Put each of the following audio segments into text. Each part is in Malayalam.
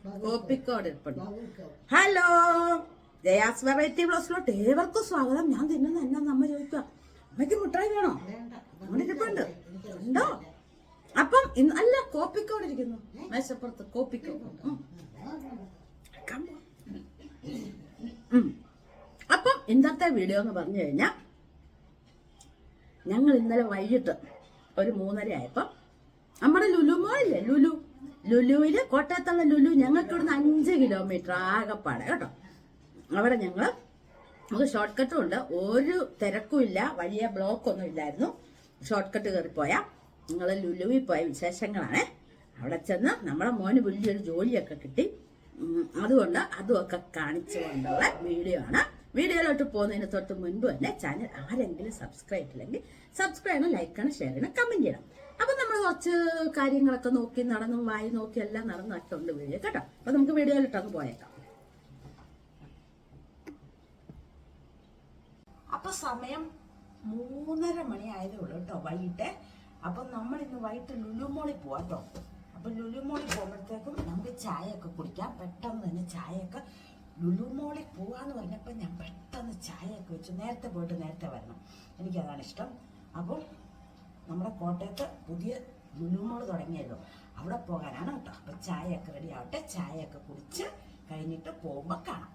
കോപ്പിക്കോട് ഇരിപ്പുണ്ട്. ഹലോ, ജയാസ് വെറൈറ്റി ബ്ലോസിലോട്ട് ഏവർക്കും സ്വാഗതം. ഞാൻ തിന്നുന്ന എന്നാ നമ്മ ചോദിക്കുക, അമ്മയ്ക്ക് മുട്ടായി വേണോ? അങ്ങനെ ഇരിപ്പുണ്ട് ഉണ്ടോ? അപ്പം അല്ല, കോപ്പിക്കോട് ഇരിക്കുന്നു മേശപ്പുറത്ത്. കോപ്പിക്കോട്. അപ്പം ഇന്നത്തെ വീഡിയോ എന്ന് പറഞ്ഞു കഴിഞ്ഞാൽ, ഞങ്ങൾ ഇന്നലെ വൈകിട്ട് ഒരു 3:30 ആയപ്പം നമ്മുടെ ലുലു മോളില്ലേ, ലുലുവില്, കോട്ടയത്തുള്ള ലുലു, ഞങ്ങൾക്ക് ഇവിടുന്ന് 5 കിലോമീറ്റർ ആകെപ്പാടെ കേട്ടോ. അവിടെ നമുക്ക് ഷോർട്ട് കട്ടും ഉണ്ട്, ഒരു തിരക്കും ഇല്ല, വലിയ ബ്ലോക്ക് ഒന്നും ഇല്ലായിരുന്നു. ഷോർട്ട് കട്ട് കയറിപ്പോയാൽ നിങ്ങൾ ലുലുവിൽ പോയ വിശേഷങ്ങളാണ്. അവിടെ ചെന്ന് നമ്മുടെ മോന് വലിയൊരു ജോലിയൊക്കെ കിട്ടി. അതുകൊണ്ട് അതുമൊക്കെ കാണിച്ചു കൊണ്ടുള്ള വീഡിയോ ആണ്. വീഡിയോയിലോട്ട് പോകുന്നതിന് തൊട്ട് മുൻപ് തന്നെ ചാനൽ ആരെങ്കിലും സബ്സ്ക്രൈബ് ചെയ്യില്ലെങ്കിൽ സബ്സ്ക്രൈബ് ചെയ്യണം, ലൈക്ക് ചെയ്യണം, ഷെയർ ചെയ്യണം, കമന്റ് ചെയ്യണം. അപ്പം നമ്മൾ കുറച്ച് കാര്യങ്ങളൊക്കെ നോക്കി നടന്നും വായി നോക്കി എല്ലാം നടന്നൊക്കെ ഉണ്ട് വീഡിയോ കേട്ടോ. അപ്പൊ നമുക്ക് വീഡിയോയിലിട്ടങ്ങ് പോയേക്കാം. അപ്പൊ സമയം 3:30 മണി ആയതേ ഉള്ളൂ കേട്ടോ, വൈകിട്ട്. അപ്പം നമ്മൾ ഇന്ന് വൈകിട്ട് ലുലു മോളിൽ പോവാം കേട്ടോ. അപ്പൊ ലുലു മോളിൽ പോകുമ്പോഴത്തേക്കും നമുക്ക് ചായയൊക്കെ കുടിക്കാം. പെട്ടെന്ന് തന്നെ ചായയൊക്കെ, ലുലു മോളിൽ പോവാന്ന് പറഞ്ഞപ്പോൾ ഞാൻ പെട്ടെന്ന് ചായയൊക്കെ വെച്ചു. നേരത്തെ പോയിട്ട് നേരത്തെ വരണം, എനിക്കതാണ് ഇഷ്ടം. അപ്പം നമ്മുടെ കോട്ടയത്ത് പുതിയ ലുലു മോൾ തുടങ്ങിയല്ലോ, അവിടെ പോകാനാണ് കേട്ടോ. അപ്പം ചായയൊക്കെ റെഡി ആവട്ടെ, ചായയൊക്കെ കുടിച്ച് കഴിഞ്ഞിട്ട് പോകുമ്പോൾ കാണാം.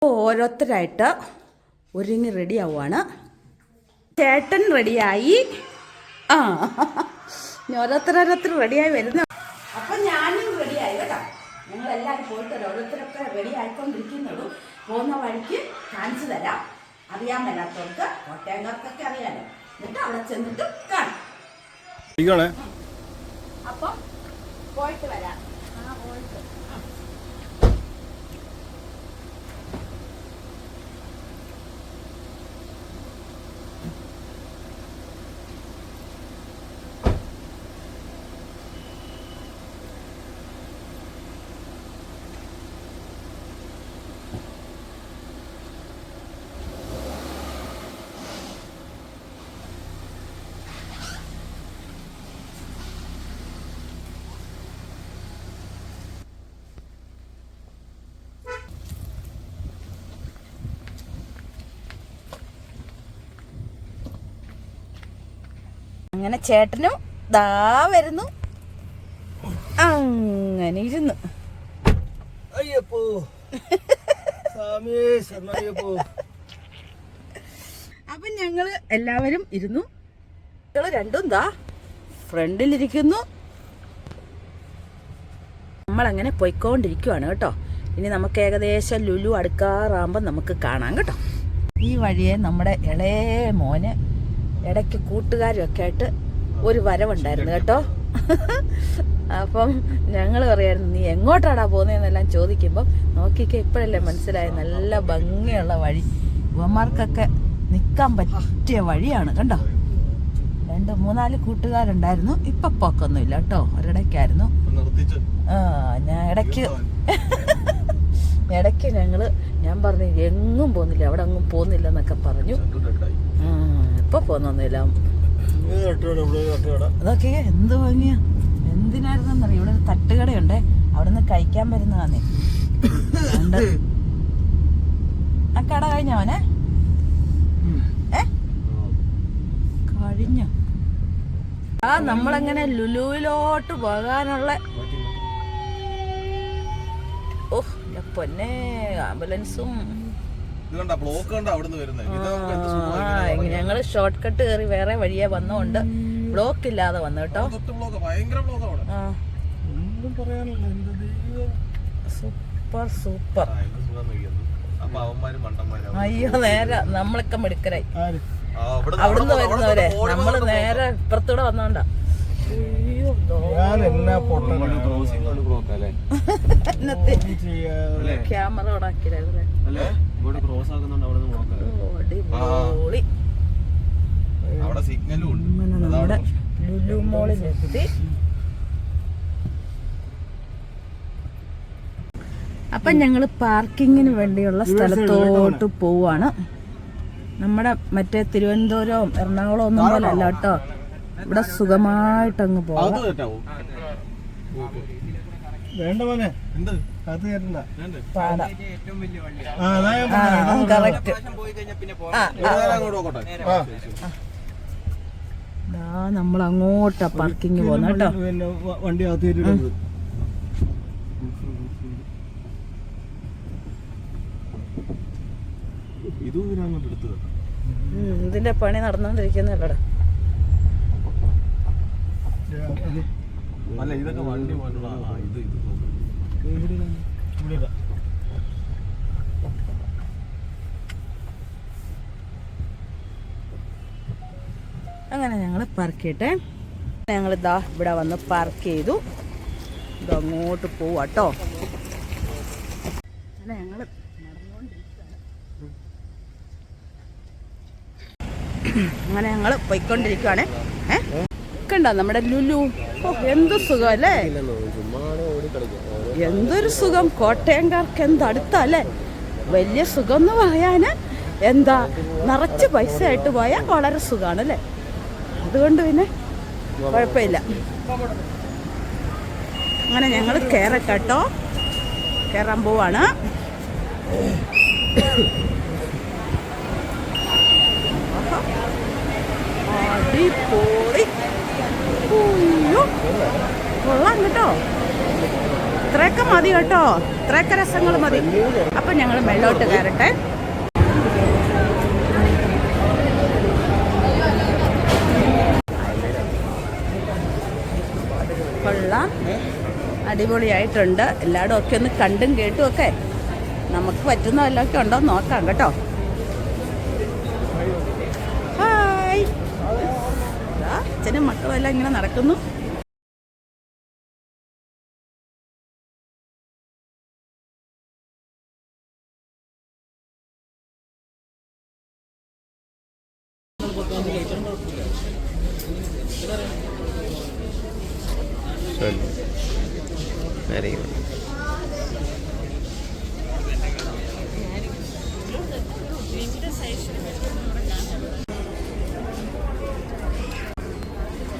ഓരോരുത്തരായിട്ട് ഒരുങ്ങി റെഡി ആവുകയാണ്. ചേട്ടൻ റെഡിയായി, ഓരോരുത്തരോരോരുത്തർ റെഡിയായി വരുന്നു. അപ്പം ഞാനും റെഡിയായി കേട്ടോ. ഞങ്ങളെല്ലാവരും പോയിട്ട് ഓരോരുത്തരൊക്കെ റെഡി ആയിക്കൊണ്ടിരിക്കുന്നുള്ളൂ. പോകുന്ന വഴിക്ക് കാണിച്ചു തരാം. അറിയാൻ മേലാത്തവർക്ക്, കോട്ടയംകാർക്കൊക്കെ അറിയാലോ. എന്നിട്ട് അവിടെ ചെന്നിട്ട് കാണാം. അപ്പം പോയിട്ട് വരാം. അങ്ങനെ ചേട്ടനും ദാ വരുന്നു. അങ്ങനെ ഇരുന്നു. അപ്പൊ ഞങ്ങള് എല്ലാവരും ഇരുന്നു. ഞങ്ങള് രണ്ടും ദാ ഫ്രണ്ടിലിരിക്കുന്നു. നമ്മളങ്ങനെ പോയിക്കൊണ്ടിരിക്കുവാണ് കേട്ടോ. ഇനി നമുക്ക് ഏകദേശം ലുലു അടുക്കാറാകുമ്പോൾ നമുക്ക് കാണാം കേട്ടോ. ഈ വഴിയെ നമ്മുടെ ഇളയ മോന് ഇടയ്ക്ക് കൂട്ടുകാരൊക്കെ ആയിട്ട് ഒരു വരവുണ്ടായിരുന്നു കേട്ടോ. അപ്പം ഞങ്ങൾ പറയായിരുന്നു, നീ എങ്ങോട്ടാടാ പോകുന്നതെന്നെല്ലാം ചോദിക്കുമ്പം നോക്കിക്കെ ഇപ്പോഴല്ലേ മനസ്സിലായി, നല്ല ഭംഗിയുള്ള വഴി, യുവമാർക്കൊക്കെ നിൽക്കാൻ പറ്റിയ വഴിയാണ് കണ്ടോ. 2-3-4 കൂട്ടുകാരുണ്ടായിരുന്നു. ഇപ്പൊ പോക്കൊന്നുമില്ല കേട്ടോ, ഒരിടയ്ക്കായിരുന്നു. ഞാൻ ഇടയ്ക്ക് ഞാൻ പറഞ്ഞു എങ്ങും പോകുന്നില്ല, അവിടെ അങ്ങും പോകുന്നില്ല എന്നൊക്കെ പറഞ്ഞു. ഇപ്പൊ പോന്നൊന്നുമില്ല. അതൊക്കെ എന്ത് ഭംഗിയാ, എന്തിനായിരുന്നറിയ. ഇവിടെ ഒരു തട്ടുകടയുണ്ടേ, അവിടെ നിന്ന് കഴിക്കാൻ വരുന്നതാന്നേ. ആ കട കഴിഞ്ഞവനെ കഴിഞ്ഞ നമ്മളങ്ങനെ ലുലുവിലോട്ട് പോകാനുള്ള പൊന്നെ ആംബുലൻസും. ഞങ്ങള് ഷോർട്ട് കട്ട് കയറി വേറെ വഴിയെ വന്നോണ്ട് ബ്ലോക്ക് ഇല്ലാതെ വന്നു കേട്ടോ. സൂപ്പർ. അയ്യോ, നേരെ നമ്മളൊക്കെ മിടുക്കരായി. അവിടുന്ന് വരുന്നവരെ നമ്മള് നേരെ ഇപ്പുറത്തൂടെ വന്നോണ്ടാ. ക്യാമറ ഓടാക്കിയില്ലേ? നമ്മുടെ ലുലു മോളിലെത്തി. അപ്പം ഞങ്ങൾ പാർക്കിങ്ങിന് വേണ്ടിയുള്ള സ്ഥലത്തോട്ട് പോവാണ്. നമ്മുടെ മറ്റേ തിരുവനന്തപുരം എറണാകുളം ഒന്നും പോലെ അല്ല കേട്ടോ, ഇവിടെ സുഖമായിട്ടങ്ങ് പോവാം. വേണ്ട മോനെ എന്ത് അത് കേട്ടണ്ട നമ്മൾ അങ്ങോട്ടാ പാർക്കിങ് പോകുന്ന കേട്ടോ. വണ്ടി അകത്ത് ഇതിന്റെ പണി നടന്നോണ്ടിരിക്കുന്നല്ലോടാ. അല്ല ഇതൊക്കെ വണ്ടി അങ്ങനെ ഞങ്ങൾ പാർക്ക് ചെയ്യട്ടെ. ഞങ്ങൾ ഇതാ ഇവിടെ വന്ന് പാർക്ക് ചെയ്തു. ഇത് അങ്ങോട്ട് പോവാട്ടോ. അല്ല ഞങ്ങൾ അങ്ങനെ ഞങ്ങൾ പോയിക്കൊണ്ടിരിക്കുവാണ്. കണ്ടോ നമ്മുടെ ലുലു. ഓ എന്ത് സുഖം അല്ലേ, എന്തൊരു സുഖം. കോട്ടയംകാർക്ക് എന്തടുത്തല്ലേ, വലിയ സുഖം എന്ന് പറയാന് എന്താ, നിറച്ച് പൈസ ആയിട്ട് പോയാൽ വളരെ സുഖമാണ് അല്ലേ. അതുകൊണ്ട് പിന്നെ കുഴപ്പമില്ല. അങ്ങനെ ഞങ്ങൾ കയറട്ടോ, കയറാൻ പോവാണ്. അടിപൊളി, കൊള്ളാം കേട്ടോ. ഇത്രയൊക്കെ മതി കേട്ടോ, ഇത്രയൊക്കെ രസങ്ങൾ മതി. അപ്പം ഞങ്ങൾ മേലോട്ട് കയറട്ടെ. കൊള്ളാം, അടിപൊളിയായിട്ടുണ്ട്. എല്ലായിടും ഒക്കെ ഒന്ന് കണ്ടും കേട്ടും ഒക്കെ നമുക്ക് പറ്റുന്ന വല്ലതൊക്കെ ഉണ്ടോ നോക്കാം കേട്ടോ. ഹായ്, അച്ഛനും മക്കളും എല്ലാം ഇങ്ങനെ നടക്കുന്നു.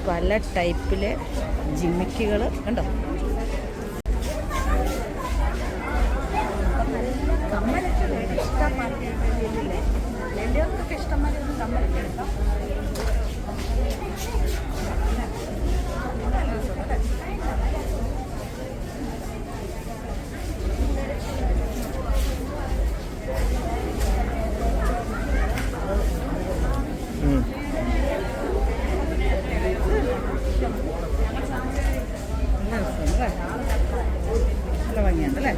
പല ടൈപ്പിലെ ജിമിക്കുകൾ കണ്ടോ. എല്ലാവർക്കൊക്കെ ഇഷ്ടംമാതിരി ഒന്ന് കമ്മലൊക്കെ എടുക്കാം. നല്ല ഭംഗിയുണ്ടല്ലേ.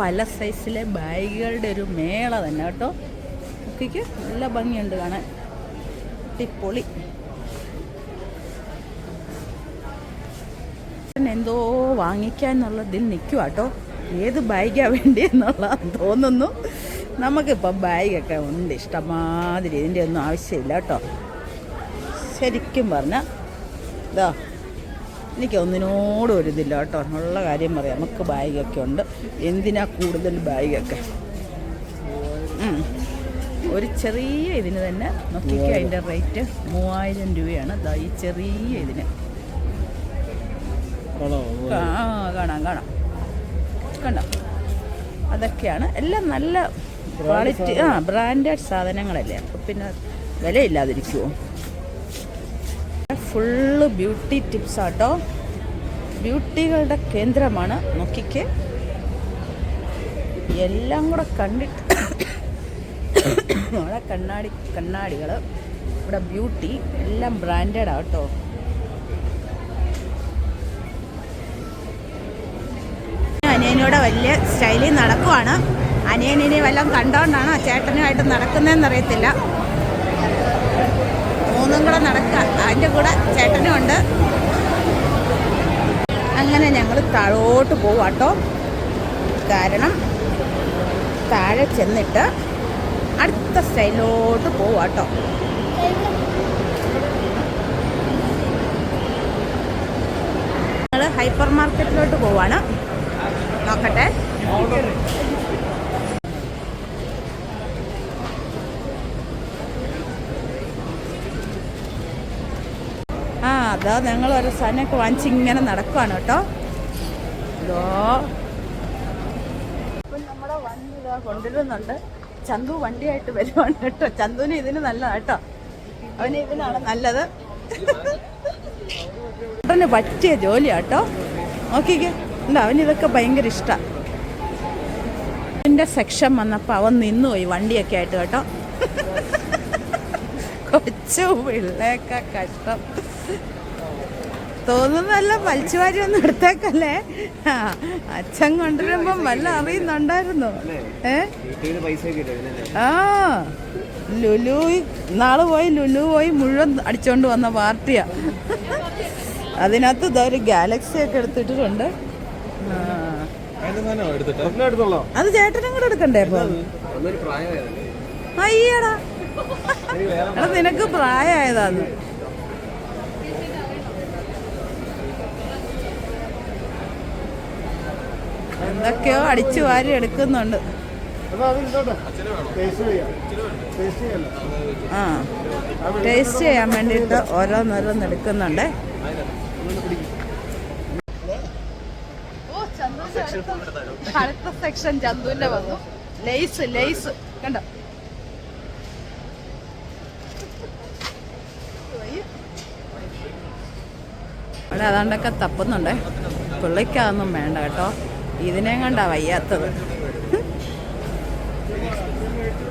പല സൈസിലെ ബാഗുകളുടെ ഒരു മേള തന്നെ കേട്ടോ. കുക്കിക്ക് നല്ല ഭംഗിയുണ്ട് കാണാൻ, അടിപൊളി. എന്തോ വാങ്ങിക്കാന്നുള്ളതിൽ നിൽക്കുക കേട്ടോ. ഏത് ബാഗാണ് വേണ്ടിയെന്നുള്ളതെന്ന് തോന്നുന്നു. നമുക്കിപ്പം ബാഗൊക്കെ ഉണ്ട് ഇഷ്ടമാതിരി, ഇതിൻ്റെ ഒന്നും ആവശ്യമില്ല കേട്ടോ. ശരിക്കും പറഞ്ഞാൽ ഇതാ എനിക്ക് ഒന്നിനോടും ഒരിതില്ല കേട്ടോ. ഉള്ള കാര്യം പറയാം, നമുക്ക് ബാഗൊക്കെ ഉണ്ട്. എന്തിനാ കൂടുതൽ ബാഗൊക്കെ. ഒരു ചെറിയ ഇതിന് തന്നെ നോക്കിക്കുക, അതിൻ്റെ റേറ്റ് 3000 രൂപയാണ്. ഇതാ ഈ ചെറിയ ഇതിന് കാണാം കണ്ടോ. അതൊക്കെയാണ് എല്ലാം നല്ല ക്വാളിറ്റി, ബ്രാൻഡഡ് സാധനങ്ങളല്ലേ. അപ്പം പിന്നെ വിലയില്ലാതിരിക്കുമോ. ഫുള്ള് ബ്യൂട്ടി ടിപ്സ് ആട്ടോ, ബ്യൂട്ടികളുടെ കേന്ദ്രമാണ്. നോക്കിക്ക് എല്ലാം കൂടെ കണ്ടിട്ട് അവിടെ കണ്ണാടികൾ, ഇവിടെ ബ്യൂട്ടി എല്ലാം ബ്രാൻഡഡ് ആട്ടോ. അനിയനോടെ വലിയ സ്റ്റൈലിൽ നടക്കുവാണ്. അനിയനിനെ വല്ലതും കണ്ടോണ്ടാണോ ചേട്ടനുമായിട്ട് നടക്കുന്നതെന്നറിയത്തില്ല. മൂന്നും കൂടെ നടക്കുക, അതിൻ്റെ കൂടെ ചേട്ടനും ഉണ്ട്. അങ്ങനെ ഞങ്ങൾ താഴോട്ട് പോവാട്ടോ. കാരണം താഴെ ചെന്നിട്ട് അടുത്ത സ്റ്റൈലോട്ട് പോവാട്ടോ. ഞങ്ങൾ ഹൈപ്പർ മാർക്കറ്റിലോട്ട് പോവാണ്. നോക്കട്ടെ. ആ അതാ ഞങ്ങൾ ഒരു സാധനമൊക്കെ വാങ്ങിച്ച് ഇങ്ങനെ നടക്കുവാണ് കേട്ടോ. ഇതോ ഇപ്പം നമ്മുടെ വണ്ടി ഇതാ കൊണ്ടുവരുന്നുണ്ട്. ചന്തു വണ്ടിയായിട്ട് വരുവാണ് കേട്ടോ. ചന്തുവിന് ഇതിന് നല്ലതാണ് കേട്ടോ. അവന് ഇതിനാണ് നല്ലത്. അവന് പറ്റിയ ജോലിയാണ് കേട്ടോ. നോക്കിക്കേ, ഉണ്ട് അവനിതൊക്കെ ഭയങ്കര ഇഷ്ടമാണ്. ഇതിൻ്റെ സെക്ഷൻ വന്നപ്പോൾ അവൻ നിന്നുപോയി വണ്ടിയൊക്കെ ആയിട്ട് കേട്ടോ. കൊച്ചു പിള്ളേക്ക കഷ്ടം തോന്നുന്നല്ല. വലിച്ചുവാരി ഒന്നും എടുത്തേക്കല്ലേ. അച്ഛൻ കൊണ്ടുവരുമ്പം വല്ല അറിയുന്നുണ്ടായിരുന്നു. ആ ലുലു നാള് പോയി ലുലു പോയി മുഴുവൻ അടിച്ചോണ്ട് വന്ന പാർട്ടിയാ. അതിനകത്ത് ഇതൊരു ഗാലക്സി ഒക്കെ എടുത്തിട്ടുണ്ട്. അത് ചേട്ടനും കൂടെ എടുക്കണ്ടേ ഇപ്പൊ? അയ്യടാ നിനക്ക് പ്രായമായതാന്ന്. എന്തൊക്കെയോ അടിച്ചു വാരി എടുക്കുന്നുണ്ട്. ആ ടേസ്റ്റ് ചെയ്യാൻ വേണ്ടിയിട്ട് ഓരോന്നോരോന്ന് എടുക്കുന്നുണ്ട്. അടുത്ത സെക്ഷൻ ചന്തുവിന്റെ വന്നു. ലേസ് ലേസ് കണ്ടോ. അവിടെ അതാണ്ടൊക്കെ തപ്പുന്നുണ്ടേ. പിള്ളയ്ക്കതൊന്നും വേണ്ട കേട്ടോ. ഇതിനെ കണ്ടാ വയ്യാത്തത്.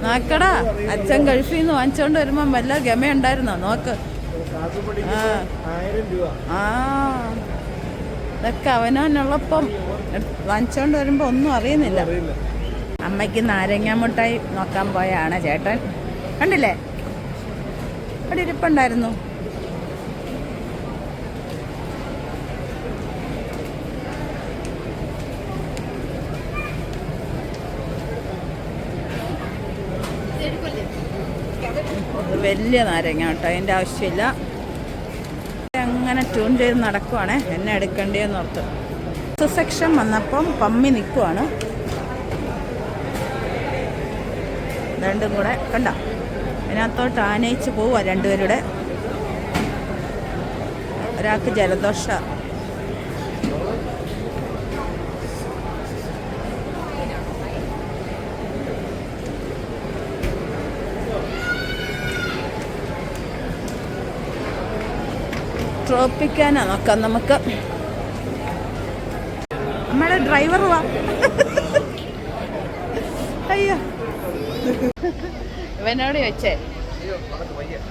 നോക്കടാ, അച്ഛൻ ഗൾഫിൽ നിന്ന് വാങ്ങിച്ചോണ്ട് വരുമ്പം വല്ല ഗമയുണ്ടായിരുന്നോ നോക്ക്. ആ ഇതൊക്കെ അവനോനുള്ളപ്പം വാങ്ങിച്ചോണ്ട് വരുമ്പോ ഒന്നും അറിയുന്നില്ല. അമ്മയ്ക്ക് നാരങ്ങ മുട്ടായി നോക്കാൻ പോയാണ് ചേട്ടൻ. കണ്ടില്ലേ, അവിടെ ഇരിപ്പുണ്ടായിരുന്നു. വലിയ നാരങ്ങ കേട്ടോ, അതിൻ്റെ ആവശ്യമില്ല. അങ്ങനെ ട്യൂൺ ചെയ്ത് നടക്കുവാണ്. എന്നെ എടുക്കണ്ടേന്ന് ഓർത്ത് സെക്ഷൻ വന്നപ്പം പമ്മി നിൽക്കുവാണ്. രണ്ടും കൂടെ കണ്ട അതിനകത്തോട്ട് ആനയിച്ച് പോവുക രണ്ടുപേരുടെ. ഒരാൾക്ക് ജലദോഷ. ട്രോപ്പിക്കാനാ നോക്കാം നമുക്ക്. നമ്മുടെ ഡ്രൈവർ വാ. അയ്യോ ഇവനോട് ചോദിച്ചേ,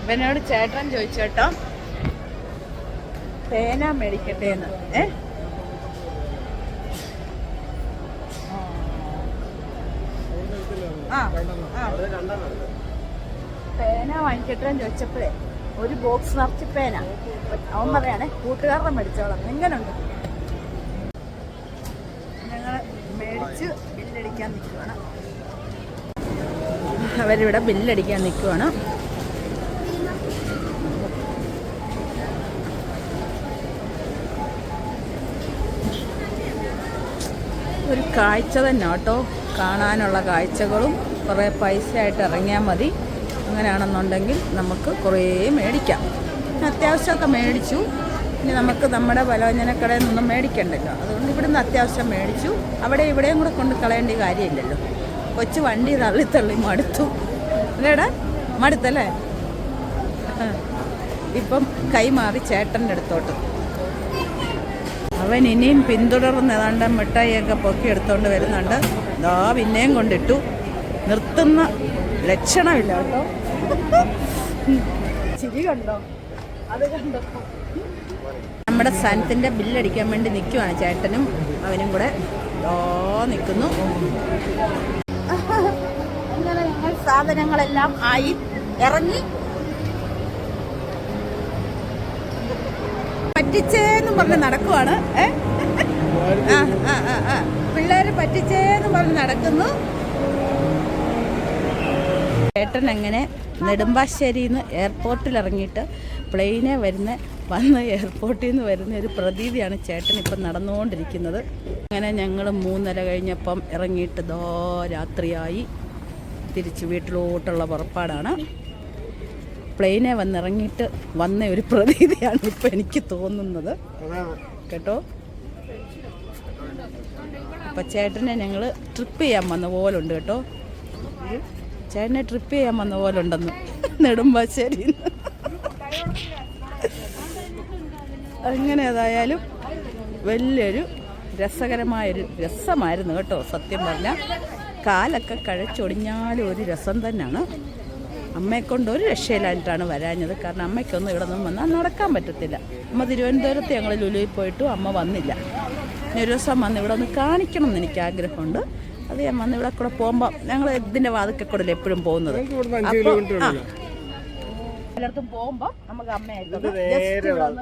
ഇവനോട് ചേട്ടൻ ചോദിച്ചോട്ടോ പേന മേടിക്കട്ടെ എന്ന്. പേന വാങ്ങിക്കട്ടെന്ന് ചോദിച്ചപ്പോഴേ ഒരു ബോക്സ് നിറച്ച് പേന. അവൻ പറയാണേ കൂട്ടുകാരുടെ മേടിച്ചോളാം. എങ്ങനെയുണ്ട്? ഞങ്ങൾ മേടിച്ച് ബില്ലടിക്കാൻ നിൽക്കുവാണ്. അവരിവിടെ ബില്ലടിക്കാൻ നിൽക്കുവാണ്. ഒരു കാഴ്ച തന്നെ കേട്ടോ. കാണാനുള്ള കാഴ്ചകളും കുറേ പൈസ ആയിട്ട് ഇറങ്ങിയാൽ മതി. അങ്ങനെയാണെന്നുണ്ടെങ്കിൽ നമുക്ക് കുറേ മേടിക്കാം. അത്യാവശ്യമൊക്കെ മേടിച്ചു. ഇനി നമുക്ക് നമ്മുടെ പലവ്യഞ്ജനക്കടയിൽ നിന്നും മേടിക്കണ്ടല്ലോ. അതുകൊണ്ട് ഇവിടുന്ന് അത്യാവശ്യം മേടിച്ചു. അവിടെ ഇവിടെയും കൂടെ കൊണ്ട് കളയേണ്ട കാര്യമില്ലല്ലോ. കൊച്ചു വണ്ടി തള്ളി മടുത്തു അല്ലേടാ, മടുത്തല്ലേ? ഇപ്പം കൈമാറി ചേട്ടൻ്റെ അടുത്തോട്ട്. അവൻ ഇനിയും പിന്തുടർന്ന് ഏതാണ്ട് മിഠായിയൊക്കെ പൊക്കി എടുത്തോണ്ട് വരുന്നുണ്ട്. ദാ പിന്നെയും കൊണ്ടിട്ടു. നിർത്തുന്ന ലക്ഷണമില്ല കേട്ടോ. ചിരി കണ്ടോ? അത് കണ്ടോ? നമ്മുടെ സാധനത്തിൻ്റെ ബില്ലടിക്കാൻ വേണ്ടി നിൽക്കുവാണ് ചേട്ടനും അവനും കൂടെ. നിൽക്കുന്നു. അങ്ങനെ ഞങ്ങൾ സാധനങ്ങളെല്ലാം ആയി ഇറങ്ങി. പറ്റിച്ചേന്നും പറഞ്ഞ് നടക്കുവാണ്. പിള്ളേര് പറ്റിച്ചേന്നും പറഞ്ഞ് നടക്കുന്നു. ചേട്ടൻ അങ്ങനെ നെടുമ്പാശ്ശേരിയിൽ നിന്ന് എയർപോർട്ടിൽ ഇറങ്ങിയിട്ട് പ്ലെയിനെ വന്ന് എയർപോർട്ടിൽ നിന്ന് വരുന്ന ഒരു പ്രതീതിയാണ് ചേട്ടൻ ഇപ്പം നടന്നുകൊണ്ടിരിക്കുന്നത്. അങ്ങനെ ഞങ്ങൾ 3:30 കഴിഞ്ഞപ്പം ഇറങ്ങിയിട്ട് രാത്രിയായി. തിരിച്ച് വീട്ടിലോട്ടുള്ള പുറപ്പാടാണ്. പ്ലെയിനെ വന്നിറങ്ങിയിട്ട് വന്ന ഒരു പ്രതീതിയാണ് ഇപ്പം എനിക്ക് തോന്നുന്നത് കേട്ടോ. അപ്പം ചേട്ടനെ ഞങ്ങൾ ട്രിപ്പ് ചെയ്യാൻ വന്ന പോലെ ഉണ്ട് കേട്ടോ. ചേട്ടനെ ട്രിപ്പ് ചെയ്യാൻ വന്ന പോലെ ഉണ്ടെന്ന് നെടുമ്പാശ്ശേരി. അങ്ങനെ ഏതായാലും വലിയൊരു രസകരമായൊരു രസമായിരുന്നു കേട്ടോ. സത്യം പറഞ്ഞാൽ കാലൊക്കെ കഴച്ചൊടിഞ്ഞാലും ഒരു രസം തന്നെയാണ്. അമ്മയെക്കൊണ്ട് ഒരു രക്ഷയിലായിട്ടാണ് വരാഞ്ഞത്. കാരണം അമ്മയ്ക്കൊന്നും ഇവിടെ നിന്നും വന്നാൽ നടക്കാൻ പറ്റത്തില്ല. അമ്മ തിരുവനന്തപുരത്ത് ഞങ്ങൾ ലുലുവിൽ പോയിട്ടും അമ്മ വന്നില്ല. ഇനി ഒരു ദിവസം വന്ന് ഇവിടെ ഒന്ന് കാണിക്കണം എന്ന് എനിക്ക് ആഗ്രഹമുണ്ട്. അത് ഞാൻ വന്ന് ഇവിടെ കൂടെ പോകുമ്പോൾ ഞങ്ങൾ ഇതിൻ്റെ വാതിക്കെ കൂടെ എപ്പോഴും പോകുന്നത്. അപ്പോൾ എല്ലായിടത്തും പോകുമ്പോൾ നമുക്ക് അമ്മയായിട്ട്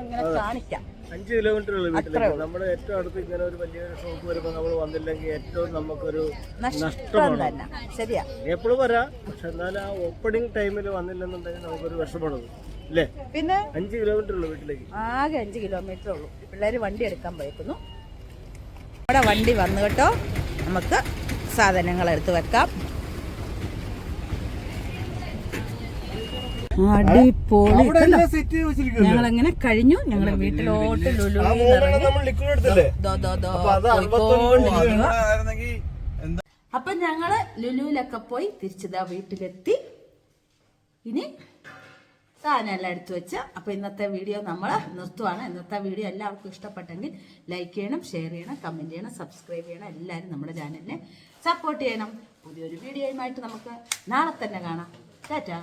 ഇങ്ങനെ കാണിക്കാം. 5 കിലോമീറ്റർ ഉള്ളു വീട്ടിലേക്ക്. നമ്മുടെ ഏറ്റവും അടുത്ത് ഇങ്ങനെ ഒരു വലിയൊരു ഷോപ്പ് വരുമ്പോൾ നമ്മൾ വന്നില്ലെങ്കിൽ ഏറ്റവും നമുക്കൊരു നഷ്ടമാണ്. ശരിയാ, എപ്പോഴും വരാം, പക്ഷെ എന്നാലും ആ ഓപ്പണിംഗ് ടൈമിൽ വന്നില്ലെന്നുണ്ടെങ്കിൽ നമുക്കൊരു വിഷമമുള്ളത് അല്ലേ. പിന്നെ 5 കിലോമീറ്റർ ഉള്ളു വീട്ടിലേക്ക്. ആകെ 5 കിലോമീറ്റർ ഉള്ളൂ. പിള്ളേർ വണ്ടി എടുക്കാൻ പോയേക്കുന്നു. നമ്മുടെ വണ്ടി വന്നു കേട്ടോ. നമുക്ക് സാധനങ്ങൾ എടുത്ത് വെക്കാം. അടിപൊളി. ഞങ്ങളങ്ങനെ കഴിഞ്ഞു. ഞങ്ങൾ വീട്ടിലോട്ട് അപ്പൊ ഞങ്ങള് ലുലുവിലൊക്കെ പോയി തിരിച്ചതാ വീട്ടിലെത്തി. ഇനി സാധനം എല്ലാം എടുത്തു വെച്ച് അപ്പൊ ഇന്നത്തെ വീഡിയോ നമ്മൾ നിർത്തുവാണ്. ഇന്നത്തെ വീഡിയോ എല്ലാവർക്കും ഇഷ്ടപ്പെട്ടെങ്കിൽ ലൈക്ക് ചെയ്യണം, ഷെയർ ചെയ്യണം, കമന്റ് ചെയ്യണം, സബ്സ്ക്രൈബ് ചെയ്യണം. എല്ലാവരും നമ്മുടെ ചാനലിനെ സപ്പോർട്ട് ചെയ്യണം. പുതിയൊരു വീഡിയോയുമായിട്ട് നമുക്ക് നാളെ തന്നെ കാണാം. ടാറ്റാ.